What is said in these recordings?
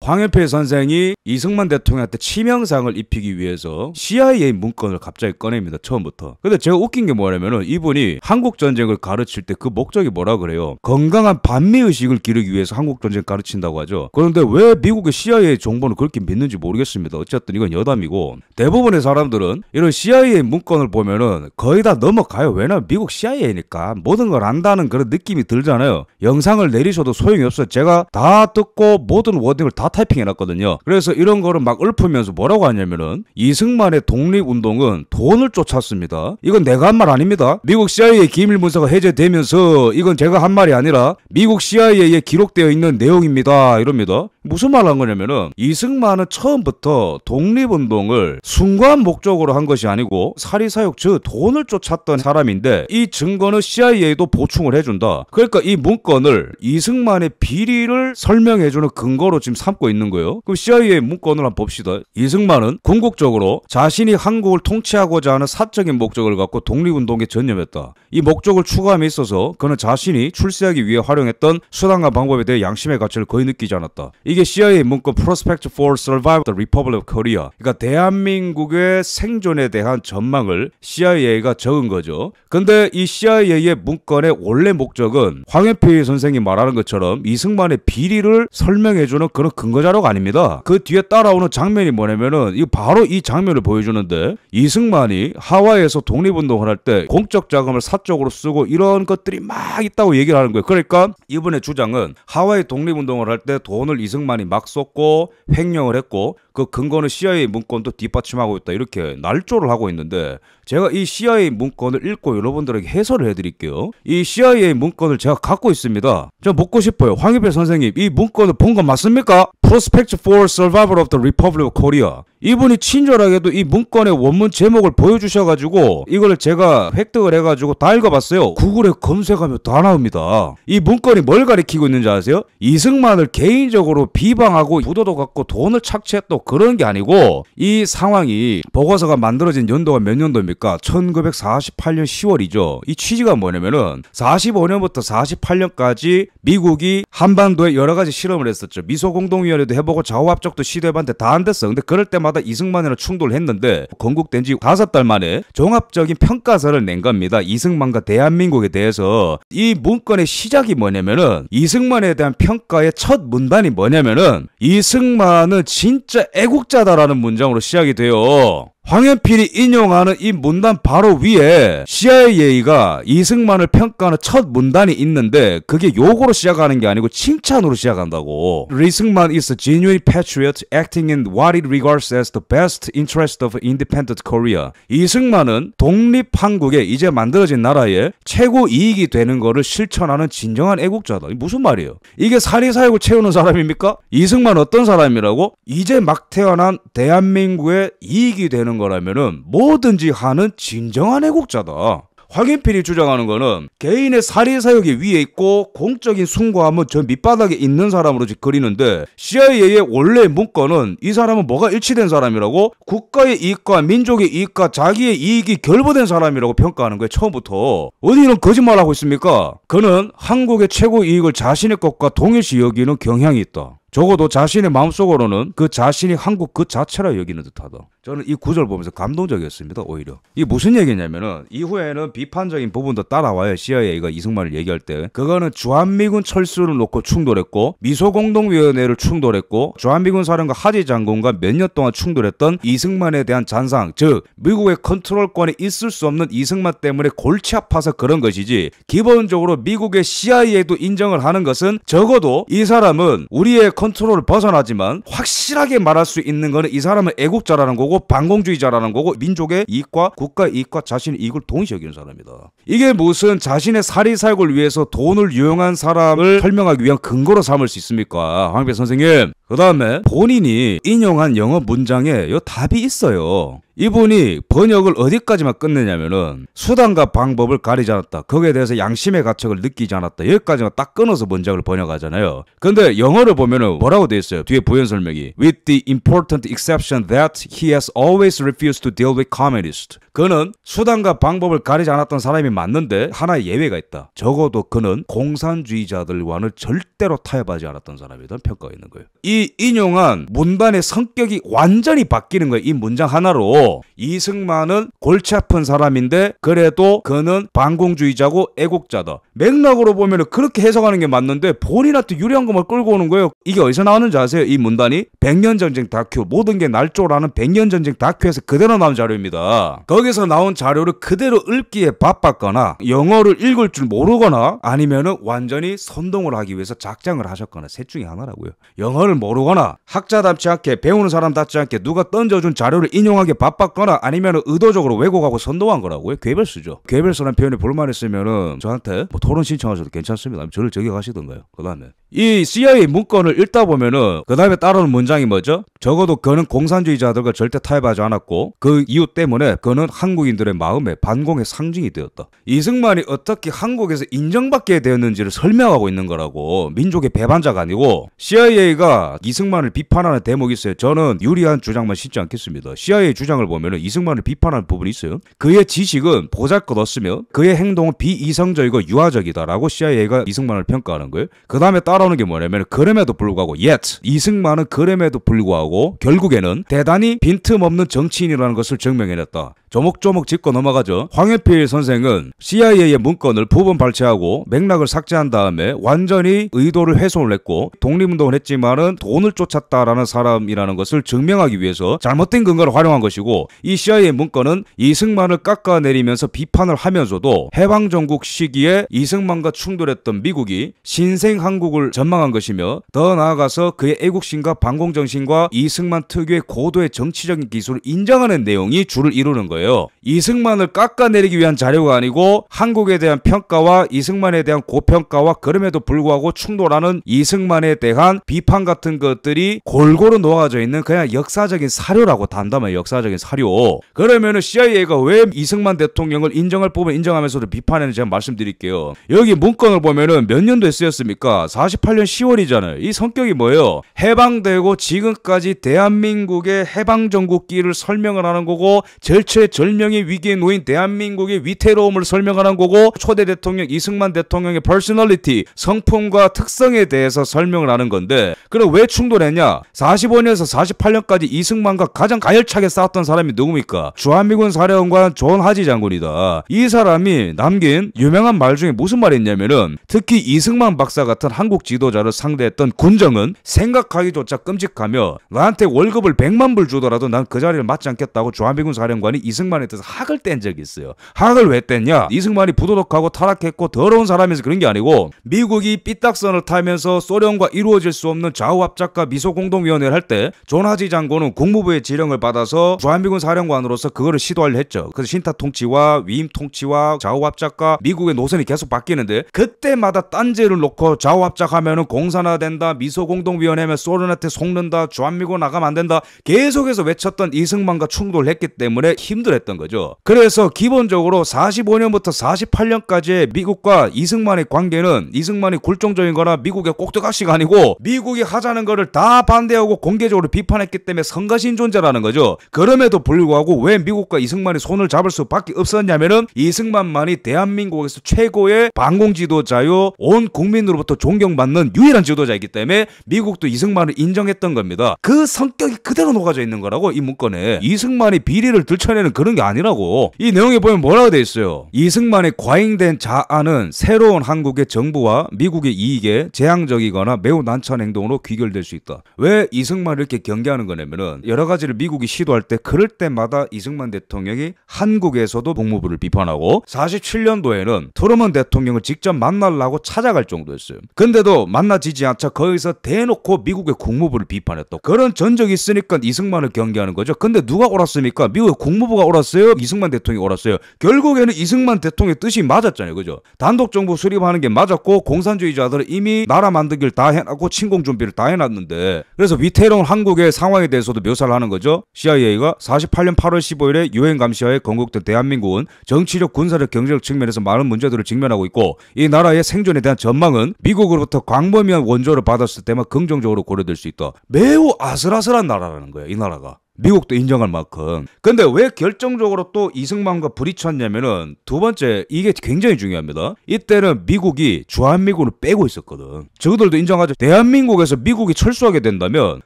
황현필 선생이 이승만 대통령한테 치명상을 입히기 위해서 CIA 문건을 갑자기 꺼냅니다. 처음부터. 근데 제가 웃긴 게 뭐냐면은 이분이 한국전쟁을 가르칠 때 그 목적이 뭐라 그래요? 건강한 반미의식을 기르기 위해서 한국전쟁 가르친다고 하죠. 그런데 왜 미국의 CIA 정보는 그렇게 믿는지 모르겠습니다. 어쨌든 이건 여담이고, 대부분의 사람들은 이런 CIA 문건을 보면은 거의 다 넘어가요. 왜냐면 미국 CIA니까 모든 걸 안다는 그런 느낌이 들잖아요. 영상을 내리셔도 소용이 없어요. 제가 다 듣고 모든 워딩을 다 타이핑해놨거든요. 그래서 이런 거를 막 읊으면서 뭐라고 하냐면은 이승만의 독립운동은 돈을 쫓았습니다. 이건 내가 한 말 아닙니다. 미국 CIA 기밀문서가 해제되면서 이건 제가 한 말이 아니라 미국 CIA에 기록되어 있는 내용입니다. 이럽니다. 무슨 말을 한 거냐면은 이승만은 처음부터 독립운동을 숭고한 목적으로 한 것이 아니고 사리사욕, 즉 돈을 쫓았던 사람인데 이 증거는 CIA도 보충을 해준다. 그러니까 이 문건을 이승만의 비리를 설명해주는 근거로 지금 삼고 있는 거예요. 그럼 CIA 문건을 한번 봅시다. 이승만은 궁극적으로 자신이 한국을 통치하고자 하는 사적인 목적을 갖고 독립운동에 전념했다. 이 목적을 추구함에 있어서 그는 자신이 출세하기 위해 활용했던 수단과 방법에 대해 양심의 가치를 거의 느끼지 않았다. 이게 CIA 문건 Prospect for Survival of the Republic of Korea. 그러니까 대한민국의 생존에 대한 전망을 CIA가 적은 거죠. 근데 이 CIA의 문건의 원래 목적은 황현필 선생이 말하는 것처럼 이승만의 비리를 설명해주는 그런 근거자료가 아닙니다. 그 뒤에 따라오는 장면이 뭐냐면은 이거 바로 이 장면을 보여주는데, 이승만이 하와이에서 독립운동을 할 때 공적 자금을 사적으로 쓰고 이런 것들이 막 있다고 얘기를 하는 거예요. 그러니까 이분의 주장은 하와이 독립운동을 할 때 돈을 이승만이 막 썼고 횡령을 했고 그 근거는 CIA 문건도 뒷받침하고 있다, 이렇게 날조를 하고 있는데, 제가 이 CIA 문건을 읽고 여러분들에게 해설을 해드릴게요. 이 CIA 문건을 제가 갖고 있습니다. 저 묻고 싶어요. 황현필 선생님, 이 문건을 본 거 맞습니까? Prospect for Survival of the Republic of Korea. 이분이 친절하게도 이 문건의 원문 제목을 보여주셔가지고 이걸 제가 획득을 해가지고 다 읽어봤어요. 구글에 검색하면 다 나옵니다. 이 문건이 뭘 가리키고 있는지 아세요? 이승만을 개인적으로 비방하고 부도도 갖고 돈을 착취했던 그런 게 아니고, 이 상황이 보고서가 만들어진 연도가 몇 년도입니까? 1948년 10월이죠. 이 취지가 뭐냐면은 45년부터 48년까지 미국이 한반도에 여러 가지 실험을 했었죠. 미소공동위원회도 해보고 좌우합작도 시도해봤는데 다 안 됐어. 근데 그럴 때마다 이승만이랑 충돌을 했는데 건국된 지 5달 만에 종합적인 평가서를 낸 겁니다. 이승만과 대한민국에 대해서. 이 문건의 시작이 뭐냐면은 이승만에 대한 평가의 첫 문단이 뭐냐면은 이승만은 진짜 애국자다라는 문장으로 시작이 돼요. 황현필이 인용하는 이 문단 바로 위에 CIA가 이승만을 평가하는 첫 문단이 있는데 그게 욕으로 시작하는 게 아니고 칭찬으로 시작한다고. 이승만 is a genuine patriot acting in what it regards as the best interest of independent Korea. 이승만은 독립 한국에 이제 만들어진 나라에 최고 이익이 되는 거를 실천하는 진정한 애국자다. 무슨 말이에요? 이게 사리사욕을 채우는 사람입니까? 이승만 어떤 사람이라고? 이제 막 태어난 대한민국에 이익이 되는 거라면은 뭐든지 하는 진정한 애국자다. 황현필이 주장하는 거는 개인의 사리사욕이 위에 있고 공적인 숭고함은 저 밑바닥에 있는 사람으로 그리는데, CIA의 원래 문건은 이 사람은 뭐가 일치된 사람이라고? 국가의 이익과 민족의 이익과 자기의 이익이 결부된 사람이라고 평가하는 거예요. 처음부터. 어디 이런 거짓말하고 있습니까? 그는 한국의 최고 이익을 자신의 것과 동일시 여기는 경향이 있다. 적어도 자신의 마음속으로는 그 자신이 한국 그 자체라 여기는 듯하다. 저는 이 구절 보면서 감동적이었습니다. 오히려 이게 무슨 얘기냐면은 이후에는 비판적인 부분도 따라와요. CIA가 이승만을 얘기할 때 그거는 주한미군 철수를 놓고 충돌했고 미소공동위원회를 충돌했고 주한미군 사령관 하지 장군과 몇 년 동안 충돌했던 이승만에 대한 잔상, 즉 미국의 컨트롤권에 있을 수 없는 이승만 때문에 골치 아파서 그런 것이지, 기본적으로 미국의 CIA도 인정을 하는 것은 적어도 이 사람은 우리의 컨트롤을 벗어나지만 확실하게 말할 수 있는 거는 이 사람은 애국자라는 거고 반공주의자라는 거고 민족의 이익과 국가의 이익과 자신의 이익을 동시에 여기는 사람이다. 이게 무슨 자신의 사리사욕을 위해서 돈을 유용한 사람을 설명하기 위한 근거로 삼을 수 있습니까? 황현필 선생님. 그 다음에 본인이 인용한 영어 문장에 요 답이 있어요. 이분이 번역을 어디까지만 끝내냐면은 수단과 방법을 가리지 않았다. 거기에 대해서 양심의 가책을 느끼지 않았다. 여기까지만 딱 끊어서 문장을 번역하잖아요. 근데 영어를 보면은 뭐라고 돼 있어요? 뒤에 부연 설명이 With the important exception that he has always refused to deal with communists. 그는 수단과 방법을 가리지 않았던 사람이 맞는데 하나의 예외가 있다. 적어도 그는 공산주의자들과는 절대로 타협하지 않았던 사람이라는 평가가 있는 거예요. 이 인용한 문단의 성격이 완전히 바뀌는 거예요. 이 문장 하나로 이승만은 골치 아픈 사람인데 그래도 그는 반공주의자고 애국자다. 맥락으로 보면 그렇게 해석하는 게 맞는데 본인한테 유리한 것만 끌고 오는 거예요. 이게 어디서 나오는지 아세요? 이 문단이 백년전쟁 다큐 모든 게 날조라는 백년전쟁 다큐에서 그대로 나온 자료입니다. 거기서 나온 자료를 그대로 읽기에 바빴거나 영어를 읽을 줄 모르거나 아니면은 완전히 선동을 하기 위해서 작정을 하셨거나 셋 중에 하나라고요. 영어를 모르거나 학자답지 않게 배우는 사람답지 않게 누가 던져준 자료를 인용하기 바빴거나 아니면은 의도적으로 왜곡하고 선동한 거라고요. 괴별수죠. 괴별수라는 표현에 불만 있으면은 저한테 뭐 토론 신청하셔도 괜찮습니다. 저를 저격하시던가요. 그 다음에 이 CIA 문건을 읽다 보면은 그 다음에 따르는 문장이 뭐죠? 적어도 그는 공산주의자들과 절대 타협하지 않았고 그 이유 때문에 그는 한국인들의 마음에 반공의 상징이 되었다. 이승만이 어떻게 한국에서 인정받게 되었는지를 설명하고 있는 거라고. 민족의 배반자가 아니고. CIA가 이승만을 비판하는 대목이 있어요. 저는 유리한 주장만 싣지 않겠습니다. CIA 주장을 보면은 이승만을 비판하는 부분이 있어요. 그의 지식은 보잘것없으며 그의 행동은 비이성적이고 유아적이다라고 CIA가 이승만을 평가하는 거예요. 그 다음에 따라오는 게 뭐냐면 그럼에도 불구하고 yet 이승만은 그럼에도 불구하고 결국에는 대단히 빈틈없는 정치인이라는 것을 증명해냈다. 조목조목 짚고 넘어가죠. 황해필 선생은 CIA의 문건을 부분 발췌하고 맥락을 삭제한 다음에 완전히 의도를 훼손을 했고 독립운동을 했지만은 돈을 쫓았다라는 사람이라는 것을 증명하기 위해서 잘못된 근거를 활용한 것이고 이 CIA 문건은 이승만을 깎아내리면서 비판을 하면서도 해방정국 시기에 이승만과 충돌했던 미국이 신생 한국을 전망한 것이며 더 나아가서 그의 애국심과 반공정신과 이승만 특유의 고도의 정치적인 기술을 인정하는 내용이 주를 이루는 거예요. 이승만을 깎아내리기 위한 자료가 아니고 한국에 대한 평가와 이승만에 대한 고평가와 그럼에도 불구하고 충돌하는 이승만에 대한 비판 같은 것들이 골고루 놓아져 있는 그냥 역사적인 사료라고 단담한 역사적인 사료. 그러면은 CIA가 왜 이승만 대통령을 인정할 부분 인정하면서도 비판했는지 제가 말씀드릴게요. 여기 문건을 보면은 몇 년도에 쓰였습니까? 48년 10월이잖아요. 이 성격이 뭐예요? 해방되고 지금까지 대한민국의 해방정국기를 설명을 하는 거고 절체절명의 위기에 놓인 대한민국의 위태로움을 설명하는 거고 초대 대통령 이승만 대통령의 퍼스널리티 성품과 특성에 대해서 설명을 하는 건데 그럼 왜 충돌했냐? 45년에서 48년까지 이승만과 가장 가열차게 싸웠던 사람이 누굽니까? 주한미군 사령관 존하지 장군이다. 이 사람이 남긴 유명한 말 중에 무슨 말이 있냐면은 특히 이승만 박사 같은 한국 지도자를 상대했던 군정은 생각하기조차 끔찍하며 나한테 월급을 100만 불 주더라도 난 그 자리를 맞지 않겠다고 주한미군 사령관이 이승만에 대해서 학을 뗀 적이 있어요. 학을 왜 뗐냐? 이승만이 부도덕하고 타락했고 더러운 사람이어서 그런 게 아니고 미국이 삐딱선을 타면서 소련과 이루어질 수 없는 좌우합작과 미소공동위원회를 할 때 존하지 장군은 국무부의 지령을 받아서 주한미군 사령관으로서 그거를 시도하려 했죠. 그래서 신타 통치와 위임 통치와 좌우합작과 미국의 노선이 계속 바뀌는데 그때마다 딴지를 놓고 좌우합작하면은 공산화된다, 미소공동위원회 하면 소련한테 속는다, 주한미군 나가면 안 된다 계속해서 외쳤던 이승만과 충돌했기 때문에 힘들었던 거죠. 그래서 기본적으로 45년부터 48년까지의 미국과 이승만의 관계는 이승만이 굴종적인 거나 미국의 꼭두각시가 아니고 미국이 하자는 거를 다 반대하고 공개적으로 비판했기 때문에 성가신 존재라는 거죠. 그럼에도 불구하고 왜 미국과 이승만이 손을 잡을 수밖에 없었냐면은 이승만만이 대한민국에서 최고의 반공 지도자요 온 국민으로부터 존경받는 유일한 지도자이기 때문에 미국도 이승만을 인정했던 겁니다. 그 성격이 그대로 녹아져 있는 거라고 이 문건에. 이승만이 비리를 들춰내는 그런 게 아니라고. 이 내용에 보면 뭐라고 돼 있어요? 이승만의 과잉된 자아는 새로운 한국의 정부와 미국의 이익에 재앙적이거나 매우 난처한 행동으로 귀결될 수 있다. 왜 이승만을 이렇게 경계하는 거냐면은 여러 가지를 미국이 시도할 때 그럴 때마다 이승만 대통령이 한국에서도 국무부를 비판하고 47년도에는 트루먼 대통령을 직접 만나려고 찾아갈 정도였어요. 근데도 만나지지 않자 거기서 대놓고 미국의 국무부를 비판했다. 그런 전적이 있으니까 이승만을 경계하는 거죠. 근데 누가 옳았습니까? 미국의 국무부가 옳았어요? 이승만 대통령이 옳았어요? 결국에는 이승만 대통령의 뜻이 맞았잖아요. 그죠? 단독정부 수립하는 게 맞았고 공산주의자들은 이미 나라 만들기를 다 해놨고 침공 준비를 다 해놨는데 그래서 위태로운 한국의 상황에 대해서도 묘사를 하는 거죠. CIA가 48년 8월 15일에 유엔 감시하에 건국된 대한민국은 정치적, 군사적, 경제적 측면에서 많은 문제들을 직면하고 있고 이 나라의 생존에 대한 전망은 미국으로부터 광범위한 원조를 받았을 때만 긍정적으로 고려될 수 있다. 매우 아슬아슬한 나라라는 거예요. 이 나라가. 미국도 인정할 만큼. 근데 왜 결정적으로 또 이승만과 부딪혔냐면은 두 번째, 이게 굉장히 중요합니다. 이때는 미국이 주한미군을 빼고 있었거든. 저들도 인정하죠. 대한민국에서 미국이 철수하게 된다면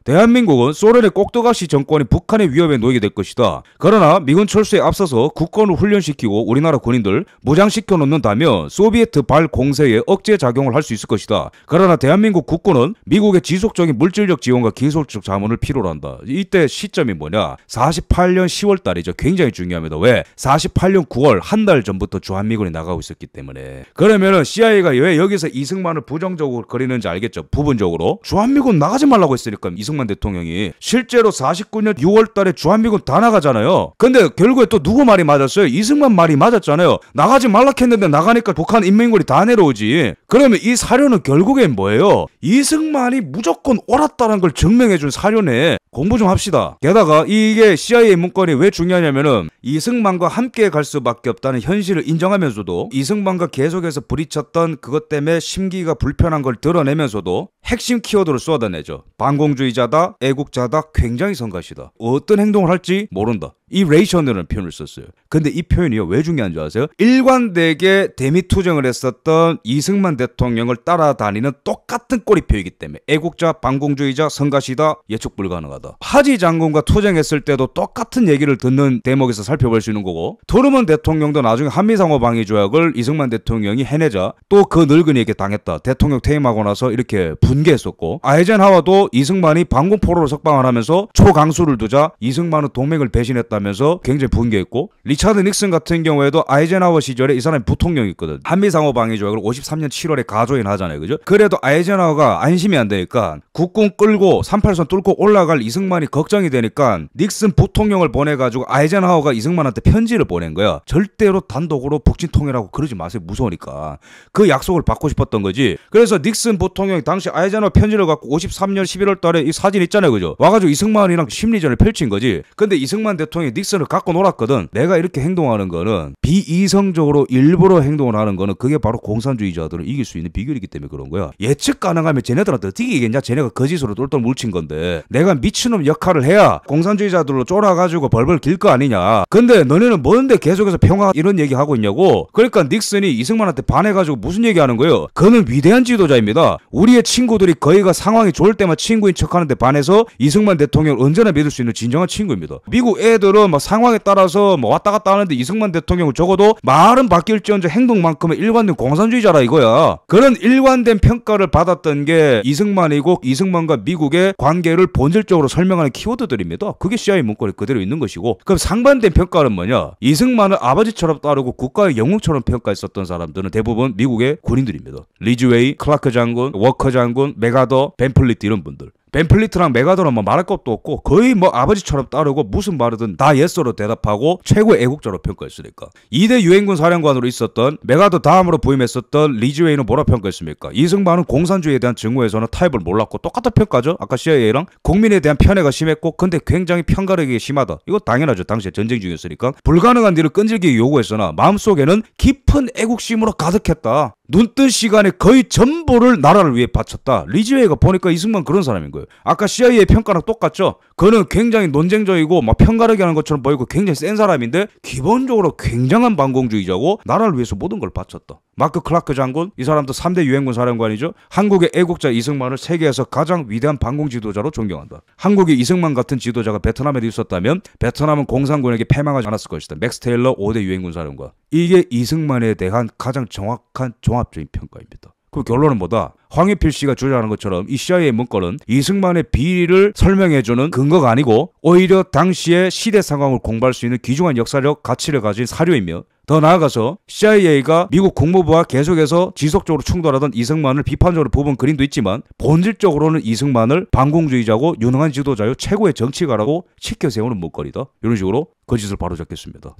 대한민국은 소련의 꼭두각시 정권이 북한의 위협에 놓이게 될 것이다. 그러나 미군 철수에 앞서서 국권을 훈련시키고 우리나라 군인들 무장시켜 놓는다면 소비에트 발 공세에 억제 작용을 할 수 있을 것이다. 그러나 대한민국 국군은 미국의 지속적인 물질적 지원과 기술적 자문을 필요로 한다. 이때 시점이 뭐냐? 48년 10월 달이죠. 굉장히 중요합니다. 왜? 48년 9월 한 달 전부터 주한미군이 나가고 있었기 때문에. 그러면은 CIA가 왜 여기서 이승만을 부정적으로 그리는지 알겠죠? 부분적으로. 주한미군 나가지 말라고 했으니까 이승만 대통령이. 실제로 49년 6월 달에 주한미군 다 나가잖아요. 근데 결국에 또 누구 말이 맞았어요? 이승만 말이 맞았잖아요. 나가지 말라 했는데 나가니까 북한 인민군이 다 내려오지. 그러면 이 사료는 결국엔 뭐예요? 이승만이 무조건 옳았다는 걸 증명해준 사료네. 공부 좀 합시다. 게다가 이게 CIA 문건이 왜 중요하냐면은 이승만과 함께 갈 수밖에 없다는 현실을 인정하면서도 이승만과 계속해서 부딪혔던 그것 때문에 심기가 불편한 걸 드러내면서도 핵심 키워드를 쏟아내죠. 반공주의자다, 애국자다, 굉장히 성가시다. 어떤 행동을 할지 모른다. 이 레이션이라는 표현을 썼어요. 근데 이 표현이요, 왜 중요한 줄 아세요? 일관되게 대미투쟁을 했었던 이승만 대통령을 따라다니는 똑같은 꼬리표이기 때문에 애국자, 반공주의자, 성가시다, 예측 불가능하다. 하지 장군과 투쟁했을 때도 똑같은 얘기를 듣는 대목에서 살펴볼 수 있는 거고, 트루먼 대통령도 나중에 한미상호 방위 조약을 이승만 대통령이 해내자 또 그 늙은이에게 당했다. 대통령 퇴임하고 나서 이렇게 분개했었고, 아이젠하워도 이승만이 반공포로로 석방을 하면서 초강수를 두자 이승만은 동맹을 배신했다 면서 굉장히 분개했고, 리차드 닉슨 같은 경우에도 아이젠하워 시절에 이 사람이 부통령이었거든. 한미상호 방위 조약을 53년 7월에 가조인 하잖아요. 그죠? 그래도 아이젠하워가 안심이 안 되니까 국군 끌고 38선 뚫고 올라갈 이승만이 걱정이 되니까 닉슨 부통령을 보내가지고 아이젠하워가 이승만한테 편지를 보낸 거야. 절대로 단독으로 북진 통일하고 그러지 마세요. 무서우니까. 그 약속을 받고 싶었던 거지. 그래서 닉슨 부통령이 당시 아이젠하워 편지를 갖고 53년 11월 달에 이 사진 있잖아요. 그죠? 와가지고 이승만이랑 심리전을 펼친 거지. 근데 이승만 대통령이 닉슨을 갖고 놀았거든. 내가 이렇게 행동하는 거는 비이성적으로 일부러 행동을 하는 거는 그게 바로 공산주의자들을 이길 수 있는 비결이기 때문에 그런 거야. 예측 가능하면 쟤네들한테 어떻게 이기겠냐? 쟤네가 거짓으로 똘똘 뭉친 건데 내가 미친놈 역할을 해야 공산주의자들로 쫄아가지고 벌벌 길 거 아니냐. 근데 너네는 뭔데 계속해서 평화 이런 얘기 하고 있냐고. 그러니까 닉슨이 이승만한테 반해가지고 무슨 얘기하는 거예요? 그는 위대한 지도자입니다. 우리의 친구들이 거의가 상황이 좋을 때만 친구인 척하는데 반해서 이승만 대통령을 언제나 믿을 수 있는 진정한 친구입니다. 미국 애들은 막 상황에 따라서 뭐 왔다 갔다 하는데 이승만 대통령은 적어도 말은 바뀔지언정 행동만큼은 일관된 공산주의자라 이거야. 그런 일관된 평가를 받았던 게 이승만이고 이승만과 미국의 관계를 본질적으로 설명하는 키워드들입니다. 그게 CIA 문건에 그대로 있는 것이고, 그럼 상반된 평가는 뭐냐? 이승만을 아버지처럼 따르고 국가의 영웅처럼 평가했었던 사람들은 대부분 미국의 군인들입니다. 리즈웨이, 클라크 장군, 워커 장군, 메가더, 벤플리트 이런 분들. 벤플리트랑 메가더는 뭐 말할 것도 없고 거의 뭐 아버지처럼 따르고 무슨 말이든 다 예스로 대답하고 최고의 애국자로 평가했으니까. 2대 유엔군 사령관으로 있었던 메가더 다음으로 부임했었던 리즈웨이는 뭐라 평가했습니까? 이승만은 공산주의에 대한 증오에서는 타입을 몰랐고 똑같은 평가죠. 아까 CIA랑 국민에 대한 편애가 심했고 근데 굉장히 편가르기가 심하다. 이거 당연하죠. 당시에 전쟁 중이었으니까. 불가능한 일을 끈질기게 요구했으나 마음속에는 깊은 애국심으로 가득했다. 눈뜬 시간에 거의 전부를 나라를 위해 바쳤다. 리즈웨이가 보니까 이승만 그런 사람인 거예요. 아까 CIA 평가랑 똑같죠? 그는 굉장히 논쟁적이고 막 편가르기 하는 것처럼 보이고 굉장히 센 사람인데 기본적으로 굉장한 반공주의자고 나라를 위해서 모든 걸 바쳤다. 마크 클라크 장군, 이 사람도 3대 유엔군 사령관이죠. 한국의 애국자 이승만을 세계에서 가장 위대한 반공 지도자로 존경한다. 한국이 이승만 같은 지도자가 베트남에 있었다면 베트남은 공산군에게 패망하지 않았을 것이다. 맥스 테일러 5대 유엔군 사령관. 이게 이승만에 대한 가장 정확한 종합적인 평가입니다. 그 결론은 뭐다? 황유필 씨가 주장하는 것처럼 이 CIA 문건은 이승만의 비리를 설명해주는 근거가 아니고 오히려 당시의 시대 상황을 공부할 수 있는 귀중한 역사적 가치를 가진 사료이며, 더 나아가서 CIA가 미국 국무부와 계속해서 지속적으로 충돌하던 이승만을 비판적으로 뽑은 그림도 있지만 본질적으로는 이승만을 반공주의자고 유능한 지도자요 최고의 정치가라고 치켜 세우는 목걸이다. 이런 식으로 거짓을 바로잡겠습니다.